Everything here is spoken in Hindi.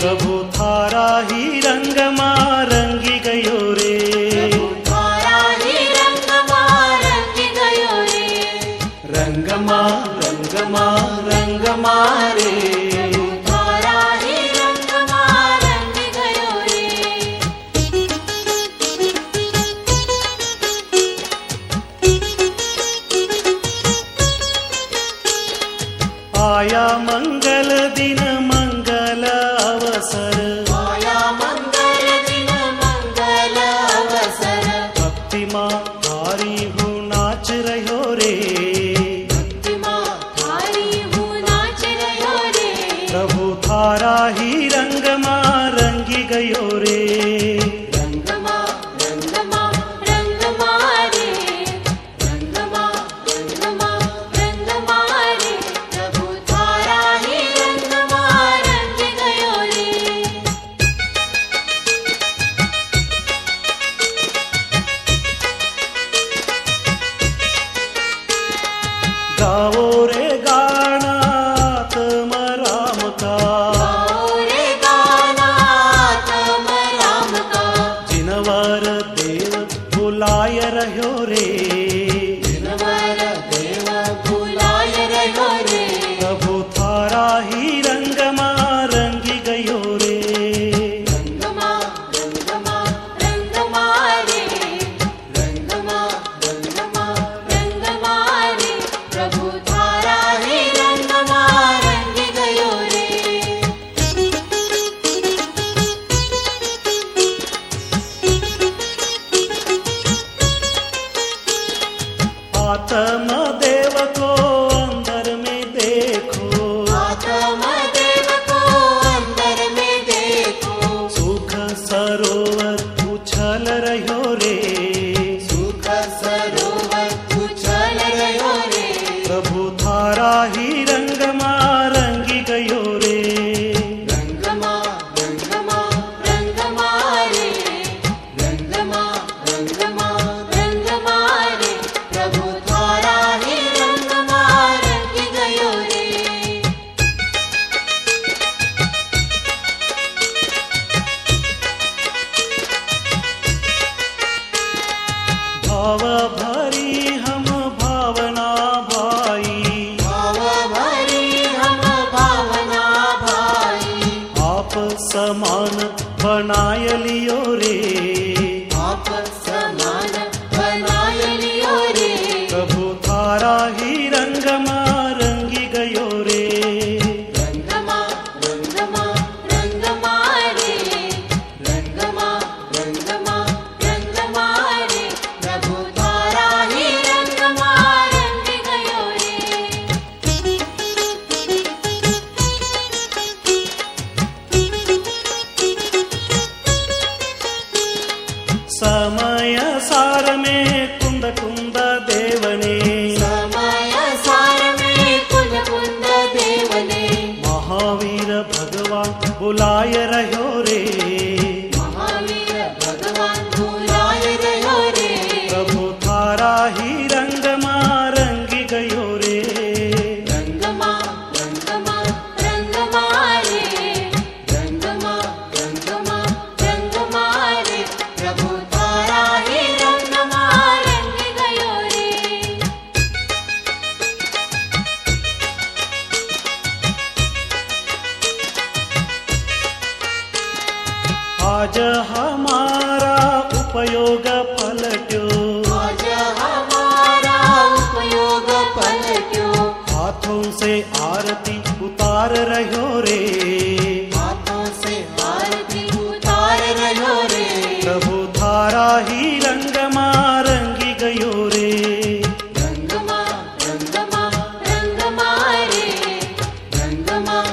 प्रभु थारा ही रंग में रंगी गयो रे। थारा ही रंग में रंगी गयो रे। रंग में रे। थारा ही रंग में रंगी गयो रे। आया मंगल दिन मंगल अवसर। आया मंगल दिन मंगल अवसर। भक्ति माँ थारी हूँ नाच रह्यो रे। भक्ति माँ थारी हूँ नाच रह्यो रे। प्रभु थारा ही रंग में रंगी गयो रे। रंग माँ रे। रंग माँ रे। प्रभु थारा ही रंग माँ रंगी गयो रे। गाओ रे गाना तम राम का। गाओ रे गाना तम राम का। जिनवर देव बुलाय रह्यो रे। जिनवर देव बुलाय रह्यो रे। प्रभु थारा ही रंग में रंगी गयो रे। रंग माँ रे। रंग माँ रे। प्रभु थारा ही रंग माँ रंगी गयो रे। आत्म देव को अंदर में देखो। आत्म देव को अंदर में देखो। सुख सरोवर उछल रह्यो रे। सुख सरोवर उछल रह्यो रे। प्रभु थारा ही रंग में रंगी गयो रे। रंग माँ रे। रंग माँ रे। प्रभु थारा ही रंग माँ रंगी गयो रे। भाव भरी हम भावना भाई। भाव भरी हम भावना भाई। आप समान बनाय लियो रे। आप समान बनाय लियो रे। प्रभु थारा ही रंग में रंगी गयो रे। रंग माँ रे। रंग माँ रे। प्रभु थारा ही रंग माँ रंगी गयो रे। समय सार में कुंद कुंद देवने। समय सार में कुंद कुंद देवने। महावीर भगवान बुलाय रह्यो रे। महावीर भगवान बुलाय रह्यो रे। प्रभु थारा ही रंग में रंगी गयो रे। रंग माँ रे। रंग माँ रे। प्रभु थारा ही रंग माँ रंगी गयो रे। आज हमारा उपयोग पलट्यो। आज हमारा उपयोग पलट्यो। हाथों से आरती उतार रह्यो रे। हाथों से आरती उतार रह्यो रे। प्रभु थारा ही रंग में रंगी गयो रे। रंग माँ रे। रंग माँ